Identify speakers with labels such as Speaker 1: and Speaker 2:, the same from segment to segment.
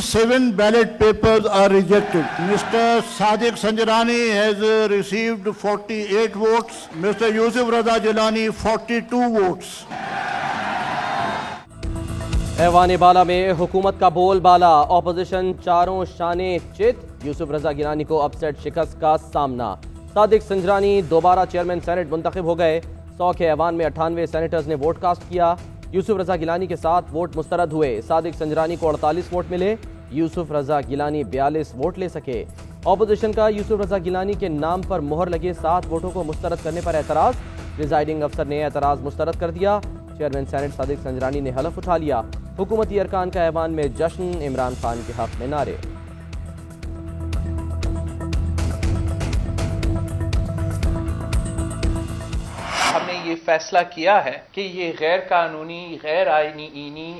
Speaker 1: 47 ballot papers are rejected. Mr. Sadiq Sanjarani has received 48 votes. Mr. Yusuf Raza Gilani 42 votes.
Speaker 2: ऐवान बाला में हुकूमत का बोल बाला, opposition चारों शाने चित, यूसुफ रजा गिलानी को अपसेट शिकस्त का सामना। सादिक संजरानी दोबारा चेयरमैन सेनेट मुंतखब हो गए। 100 के ऐवान में 98 सेनेटर्स ने वोट कास्ट किया। यूसुफ रजा गिलानी के साथ वोट मुस्तरद हुए। सादिक संजरानी को 48 वोट मिले, यूसुफ रजा गिलानी 42 वोट ले सके। ऑपोजिशन का यूसुफ रजा गिलानी के नाम पर मोहर लगे 7 वोटों को मुस्तरद करने पर एतराज। प्रिजाइडिंग अफसर ने एतराज मुस्तरद कर दिया। चेयरमैन सेनेट सादिक संजरानी ने हलफ उठा लिया। हुकूमती अरकान का ऐवान में जश्न, इमरान खान के हक में नारे।
Speaker 3: हमने ये फैसला किया है कि ये गैर कानूनी, गैर आईनी,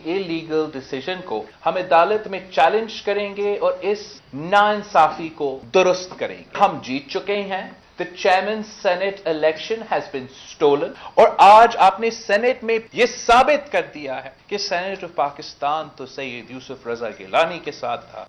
Speaker 3: इलीगल डिसीजन को हम अदालत में चैलेंज करेंगे और इस नाइंसाफी को दुरुस्त करेंगे। हम जीत चुके हैं। The chairman's Senate election has been stolen और आज आपने सेनेट में ये साबित कर दिया है कि सेनेट ऑफ पाकिस्तान तो सैयद यूसुफ रजा गिलानी के साथ था।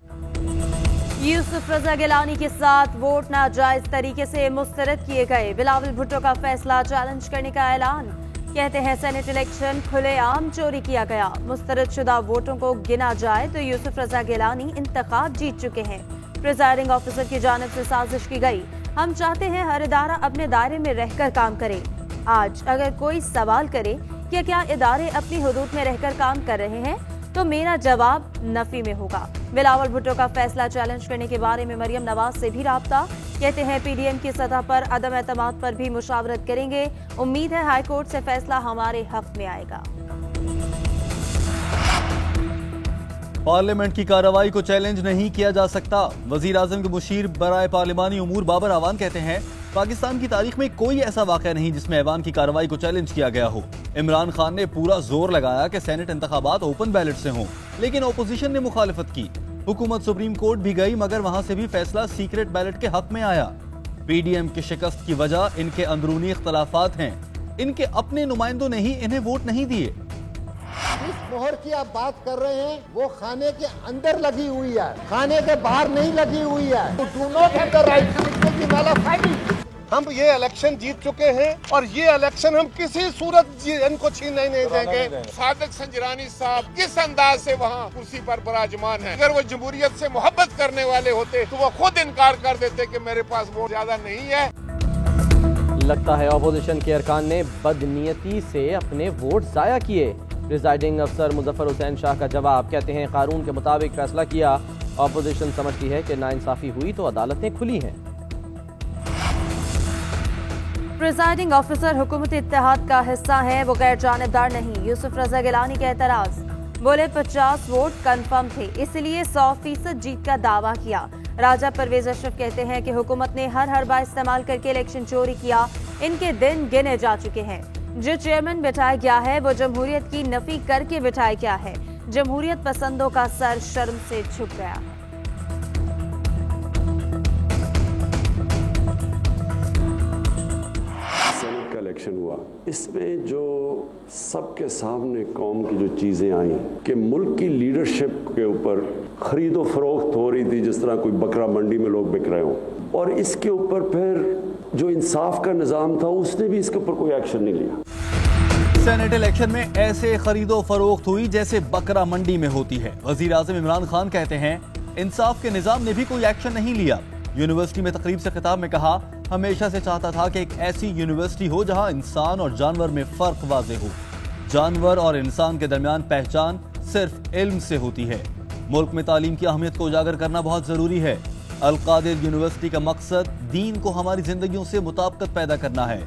Speaker 4: यूसुफ रजा गिलानी के साथ वोट नाजायज तरीके से मुस्तरद किए गए। बिलावल भुट्टो का फैसला चैलेंज करने का ऐलान। कहते हैं सेनेट इलेक्शन खुलेआम चोरी किया गया। मुस्तरद शुदा वोटों को गिना जाए तो यूसुफ रजा गिलानी इंतखाब जीत चुके हैं। प्रिजाइडिंग ऑफिसर की जानिब से साजिश की गई। हम चाहते हैं हर इदारा अपने दायरे में रहकर काम करे। आज अगर कोई सवाल करे कि क्या इदारे अपनी हुदूद में रहकर काम कर रहे हैं तो मेरा जवाब नफी में होगा। बिलावल भुट्टो का फैसला चैलेंज करने के बारे में मरियम नवाज से भी राब्ता। कहते हैं पीडीएम की सतह पर अदम एतमाद पर भी मुशावरत करेंगे। उम्मीद है हाई कोर्ट से फैसला हमारे हक में आएगा।
Speaker 5: पार्लियामेंट की कार्रवाई को चैलेंज नहीं किया जा सकता। वजीर आजम के मुशीर बराए पार्लिमानी उमूर बाबर आवान कहते हैं पाकिस्तान की तारीख में कोई ऐसा वाक़या नहीं जिसमें ऐवान की कार्रवाई को चैलेंज किया गया हो। इमरान खान ने पूरा जोर लगाया कि सेनेट इंतखाबात ओपन बैलेट से हों, लेकिन ओपोजिशन ने मुखालिफत की। हुकूमत सुप्रीम कोर्ट भी गई मगर वहां से भी फैसला सीक्रेट बैलेट के हक में आया। पीडीएम की शिकस्त की वजह इनके अंदरूनी इख्तलाफात हैं। इनके अपने नुमाइंदों ने ही इन्हें वोट नहीं दिए।
Speaker 6: जिस मोहर की आप बात कर रहे हैं वो खाने के अंदर लगी हुई है, खाने के बाहर नहीं लगी हुई है। Do not have the right to be notified. हम ये इलेक्शन जीत चुके हैं और ये इलेक्शन हम किसी सूरत इनको छीनने नहीं देंगे। सादिक संजरानी साहब किस अंदाज से वहाँ कुर्सी पर विराजमान है। अगर वो जमहूरियत से मोहब्बत करने वाले होते तो वो खुद इनकार कर देते कि मेरे पास वोट ज्यादा नहीं है।
Speaker 2: लगता है ऑपोजिशन के अरकान ने बदनीयती से अपने वोट जाया किए। प्रिजाइडिंग अफसर मुजफ्फर हुसैन शाह का जवाब। कहते हैं कानून के मुताबिक फैसला किया। ऑपोजिशन समझती है कि नाइंसाफी हुई तो अदालतें खुली हैं।
Speaker 4: प्रिजाइडिंग ऑफिसर हुकूमती इत्तेहाद का हिस्सा है, वो गैर जानिबदार नहीं। यूसुफ रजा गिलानी के एतराज। बोले 50 वोट कन्फर्म थे इसलिए 100% जीत का दावा किया। राजा परवेज अशरफ कहते हैं कि हुकूमत ने हर हरबा इस्तेमाल करके इलेक्शन चोरी किया। इनके दिन गिने जा चुके हैं। जो चेयरमैन बिठाया गया है वो जमहूरियत की नफी करके बिठाया गया है। जमहूरियत पसंदों का सर शर्म से झुक गया।
Speaker 7: सेनेट का इलेक्शन हुआ, इसमें जो सबके सामने कौम की जो चीज़ें आई कि मुल्क की लीडरशिप के ऊपर खरीदो फरोख्त हो रही थी जिस तरह कोई बकरा मंडी में लोग बिक रहे हों, और इसके ऊपर फिर जो इंसाफ का निज़ाम था उसने भी इसके ऊपर कोई एक्शन नहीं लिया।
Speaker 5: सेनेट इलेक्शन में ऐसे खरीदो फरोख्त हुई जैसे बकरा मंडी में होती है। वजीर आजम इमरान खान कहते हैं इंसाफ के निज़ाम ने भी कोई एक्शन नहीं लिया। यूनिवर्सिटी में तकरीब से खिताब में कहा हमेशा से चाहता था कि एक ऐसी यूनिवर्सिटी हो जहां इंसान और जानवर में फर्क वाज़ेह हो। जानवर और इंसान के दरमियान पहचान सिर्फ इल्म से होती है। मुल्क में तालीम की अहमियत को उजागर करना बहुत जरूरी है। अल कादिर यूनिवर्सिटी का मकसद दीन को हमारी जिंदगियों से मुताबिकत पैदा करना है।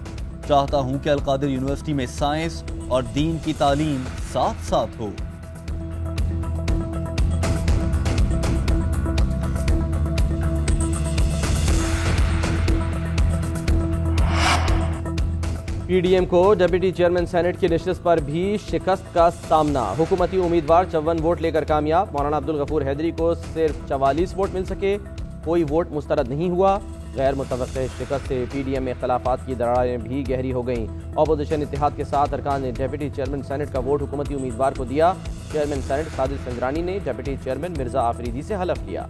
Speaker 5: चाहता हूं कि अल कादिर यूनिवर्सिटी में साइंस और दीन की तालीम साथ साथ हो।
Speaker 2: पीडीएम को डिप्टी चेयरमैन सेनेट की नशिस्त पर भी शिकस्त का सामना। हुकूमती उम्मीदवार 54 वोट लेकर कामयाब। मौलाना अब्दुल गफूर हैदरी को सिर्फ 44 वोट मिल सके, कोई वोट मुस्तरद नहीं हुआ। गैर मुतवक्के शिकस्त से PDM में इख्तलाफात की दरारें भी गहरी हो गईं। अपोजिशन इत्तेहाद के साथ अरकान ने डिप्टी चेयरमैन सेनेट का वोट हुकूमती उम्मीदवार को दिया। चेयरमैन सेनेट सादिक संजरानी ने डिप्टी चेयरमैन मिर्जा आफरीदी से हलफ लिया।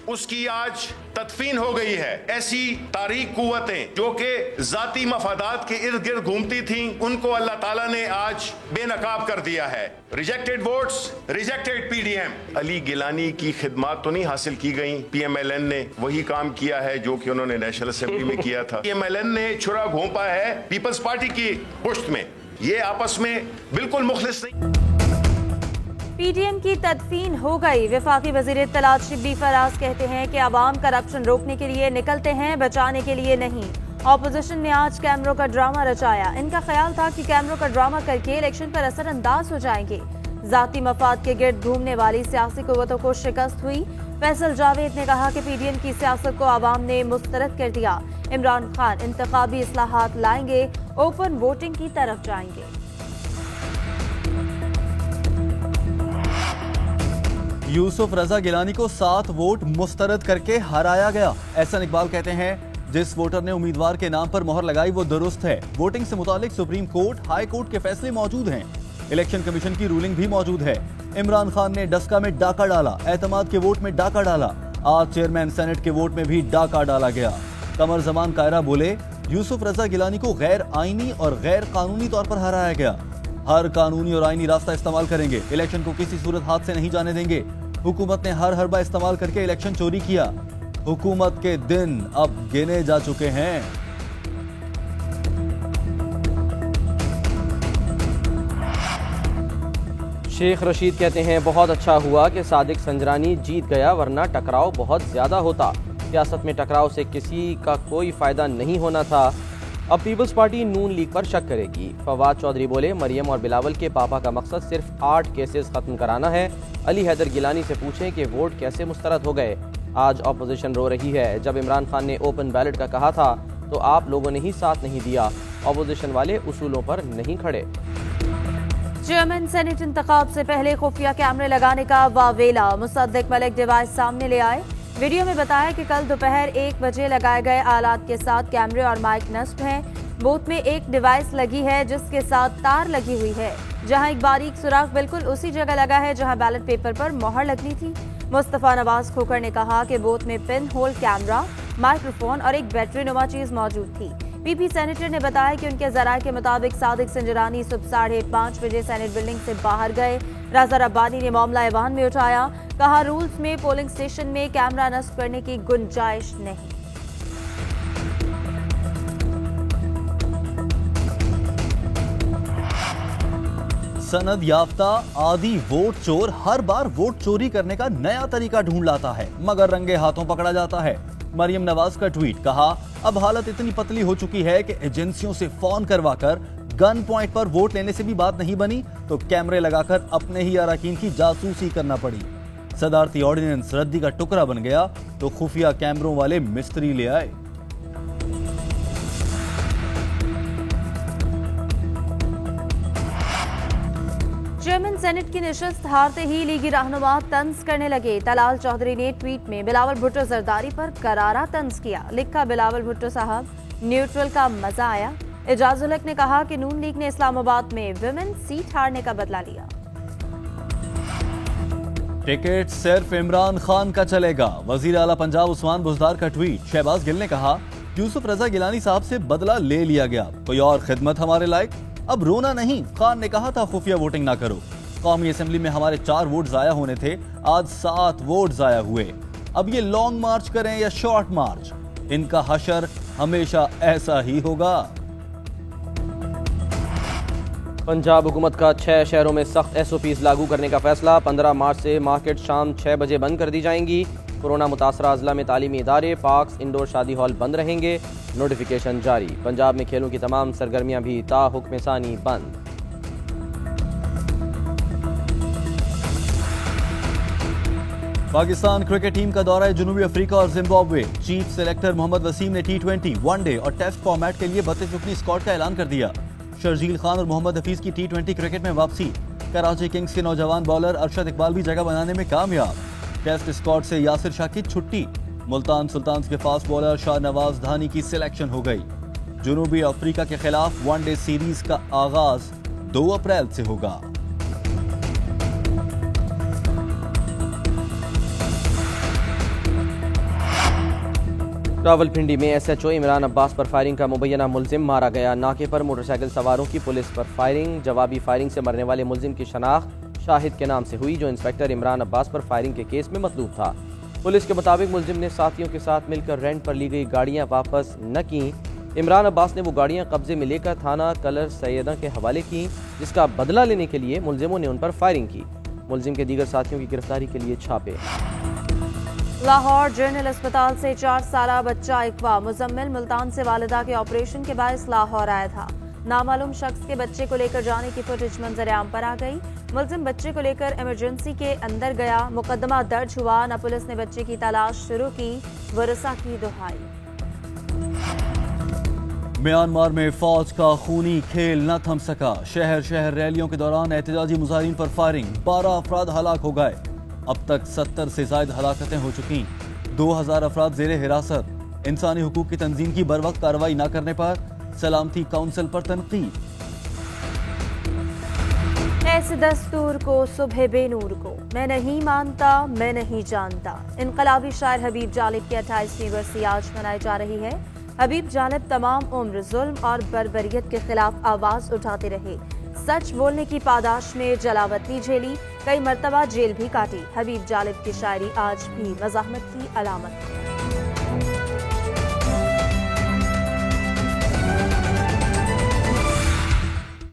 Speaker 8: उसकी आज तदफीन हो गई है। ऐसी तारीक कुव्वतें जो कि जाती मफादात के इर्द गिर्द घूमती थीं, उनको अल्लाह ताला ने आज बेनकाब कर दिया है। Rejected votes, rejected PDM। Ali Gilani की खिदमात तो नहीं हासिल की गई। PMLN ने वही काम किया है जो कि उन्होंने नेशनल असेंबली में किया था। PMLN ने छुरा घोंपा है पीपल्स पार्टी की पुश्त में। ये आपस में बिल्कुल मुखलिस नहीं।
Speaker 4: PDM की तदफीन हो गई। वफाकी वजीर इत्तलात शिब्बी फराज कहते हैं कि अवाम करप्शन रोकने के लिए निकलते हैं, बचाने के लिए नहीं। ऑपोजिशन ने आज कैमरों का ड्रामा रचाया। इनका ख्याल था कि कैमरों का ड्रामा करके इलेक्शन पर असरअंदाज हो जाएंगे। जाती मफाद के गिर्द घूमने वाली सियासी कुव्वतों को शिकस्त हुई। फैसल जावेद ने कहा कि PDM की सियासत को अवाम ने मुस्तरद कर दिया। इमरान खान इंतखाबी इस्लाहात लाएंगे, ओपन वोटिंग की तरफ जाएंगे।
Speaker 5: यूसुफ रजा गिलानी को 7 वोट मुस्तरद करके हराया गया। एहसन इकबाल कहते हैं जिस वोटर ने उम्मीदवार के नाम पर मोहर लगाई वो दुरुस्त है। वोटिंग से मुतालिक सुप्रीम कोर्ट, हाई कोर्ट के फैसले मौजूद हैं। इलेक्शन कमीशन की रूलिंग भी मौजूद है। इमरान खान ने डस्का में डाका डाला, एतमाद के वोट में डाका डाला। आज चेयरमैन सेनेट के वोट में भी डाका डाला गया। कमर जमान कायरा बोले यूसुफ रजा गिलानी को गैर आईनी और गैर कानूनी तौर पर हराया गया। हर कानूनी और आईनी रास्ता इस्तेमाल करेंगे। इलेक्शन को किसी सूरत हाथ से नहीं जाने देंगे। हुकूमत ने हर हरबा इस्तेमाल करके इलेक्शन चोरी किया। हुकूमत के दिन अब गिने जा चुके हैं।
Speaker 2: शेख रशीद कहते हैं बहुत अच्छा हुआ कि सादिक संजरानी जीत गया, वरना टकराव बहुत ज्यादा होता। सियासत में टकराव से किसी का कोई फायदा नहीं होना था। अब पीपल्स पार्टी नून लीग पर शक करेगी। फवाद चौधरी बोले मरियम और बिलावल के पापा का मकसद सिर्फ 8 केसेस खत्म कराना है। अली हैदर गिलानी से पूछें कि वोट कैसे मुस्तरद हो गए। आज ऑपोजिशन रो रही है। जब इमरान खान ने ओपन बैलेट का कहा था तो आप लोगों ने ही साथ नहीं दिया। ऑपोजिशन वाले उसूलों पर नहीं खड़े।
Speaker 4: चेयरमैन सेनेट इंतखाब से पहले खुफिया कैमरे लगाने का वावेला। मुसद्दिक मलिक डिवाइस सामने ले आए। वीडियो में बताया कि कल दोपहर 1 बजे लगाए गए आलात के साथ कैमरे और माइक नस्ब हैं। बूथ में एक डिवाइस लगी है जिसके साथ तार लगी हुई है, जहां एक बारीक सुराख बिल्कुल उसी जगह लगा है जहां बैलेट पेपर पर मोहर लगनी थी। मुस्तफा नवाज खोखर ने कहा कि बूथ में पिन होल कैमरा, माइक्रोफोन और एक बैटरी नुमा चीज मौजूद थी। PP सेनेटर ने बताया कि उनके जराये के मुताबिक सादिक संजरानी सुबह 5:30 बजे सेनेट बिल्डिंग से बाहर गए। राजा रब्बानी ने मामला ऐवान में उठाया। कहा रूल्स में पोलिंग स्टेशन में कैमरा नस्ब करने की गुंजाइश नहीं।
Speaker 5: सनद याफ्ता आदि वोट चोर हर बार वोट चोरी करने का नया तरीका ढूंढ लाता है, मगर रंगे हाथों पकड़ा जाता है। मरियम नवाज का ट्वीट। कहा अब हालत इतनी पतली हो चुकी है कि एजेंसियों से फोन करवाकर गन पॉइंट पर वोट लेने से भी बात नहीं बनी तो कैमरे लगाकर अपने ही अरकान की जासूसी करना पड़ी। सदारती ऑर्डिनेंस रद्दी का टुकड़ा बन गया तो खुफिया कैमरों वाले मिस्त्री ले आए।
Speaker 4: चेयरमैन सेनेट की निशस्त हारते ही लीगी रहनुमा तंज करने लगे। तलाल चौधरी ने ट्वीट में बिलावल भुट्टो जरदारी पर करारा तंज किया। लिखा बिलावल भुट्टो साहब न्यूट्रल का मजा आया। एजाज उल हक ने कहा कि नून लीग ने इस्लामाबाद में विमेन सीट हारने का बदला लिया।
Speaker 5: टिकट सिर्फ इमरान खान का चलेगा। वजीर आला पंजाब उस्मान बुज़दार का ट्वीट। शहबाज गिल ने कहा यूसुफ रजा गिलानी साहब से बदला ले लिया गया, कोई और खिदमत हमारे लायक। अब रोना नहीं, खान ने कहा था खुफिया वोटिंग ना करो। कौमी असेंबली में हमारे 4 वोट जाया होने थे, आज 7 वोट जाया हुए। अब ये लॉन्ग मार्च करें या शॉर्ट मार्च, इनका हशर हमेशा ऐसा ही होगा।
Speaker 2: पंजाब हुकूमत का 6 शहरों में सख्त SOPs लागू करने का फैसला। 15 मार्च से मार्केट शाम 6 बजे बंद कर दी जाएंगी। कोरोना मुतासरा अजला में तालीमी इदारे, पार्क्स, इंडोर शादी हॉल बंद रहेंगे। नोटिफिकेशन जारी। पंजाब में खेलों की तमाम सरगर्मियां भी ता हुक्म सानी बंद।
Speaker 5: पाकिस्तान क्रिकेट टीम का दौरा जनूबी अफ्रीका और Zimbabwe. Chief selector Mohammad Waseem ने T20, वनडे और टेस्ट फॉर्मेट के लिए 32 रुकनी स्क्वाड का ऐलान कर दिया। शर्जील खान और मोहम्मद हफीज की T20 क्रिकेट में वापसी। कराची किंग्स के नौजवान बॉलर अरशद इकबाल भी जगह बनाने में कामयाब। टेस्ट स्क्वाड से यासिर शाह की छुट्टी। मुल्तान सुल्तान्स के फास्ट बॉलर शाहनवाज धानी की सिलेक्शन हो गई। जनूबी अफ्रीका के खिलाफ वनडे सीरीज का आगाज 2 अप्रैल से होगा।
Speaker 2: रावलपिंडी में SHO इमरान अब्बास पर फायरिंग का मुबैना मुल्जिम मारा गया। नाके पर मोटरसाइकिल सवारों की पुलिस पर फायरिंग। जवाबी फायरिंग से मरने वाले मुल्जिम की शनाख्त शाहिद के नाम से हुई, जो इंस्पेक्टर इमरान अब्बास पर फायरिंग के केस में मतलूब था। पुलिस के मुताबिक मुल्जिम ने साथियों के साथ मिलकर रेंट पर ली गई गाड़ियां वापस न की। इमरान अब्बास ने वो गाड़ियां कब्जे में लेकर थाना कलर सैयदा के हवाले की, जिसका बदला लेने के लिए मुल्जिमों ने उन पर फायरिंग की। मुल्जिम के दीगर साथियों की गिरफ्तारी के लिए छापे।
Speaker 4: लाहौर जनरल अस्पताल से 4 साला बच्चा अगवा। मुजम्मिल मुल्तान से वालिदा के ऑपरेशन के बायस लाहौर आया था। नामालूम शख्स के बच्चे को लेकर जाने की फुटेज मंजर-ए-आम पर आ गई। मुल्जिम बच्चे को लेकर इमरजेंसी के अंदर गया। मुकदमा दर्ज हुआ। न पुलिस ने बच्चे की तलाश शुरू की। वरसा की दुहाई।
Speaker 5: म्यांमार में फौज का खूनी खेल न थम सका। शहर शहर रैलियों के दौरान एहतजाजी मुजाहिरीन पर फायरिंग। 12 अफराद हलाक हो गए। अब तक 70 से ज्यादा हलाकतें हो चुकी। 2000 अफराद जेरे हिरासत। इंसानी हुकूक की तंजीम की बर वक्त कार्रवाई न करने पर सलामती काउंसिल पर तनकीद।
Speaker 4: ऐसे दस्तूर को सुबह बेनूर को मैं नहीं मानता, मैं नहीं जानता। इनकलाबी शायर हबीब जालिब की 28वीं बरसी आज मनाई जा रही है। हबीब जालिब तमाम उम्र जुल्म और बर्बरियत के खिलाफ आवाज उठाते रहे। सच बोलने की पादाश में जलावतनी झेली, कई मर्तबा जेल भी काटी। हबीब जालिब की शायरी आज भी मज़ाहमत की अलामत है।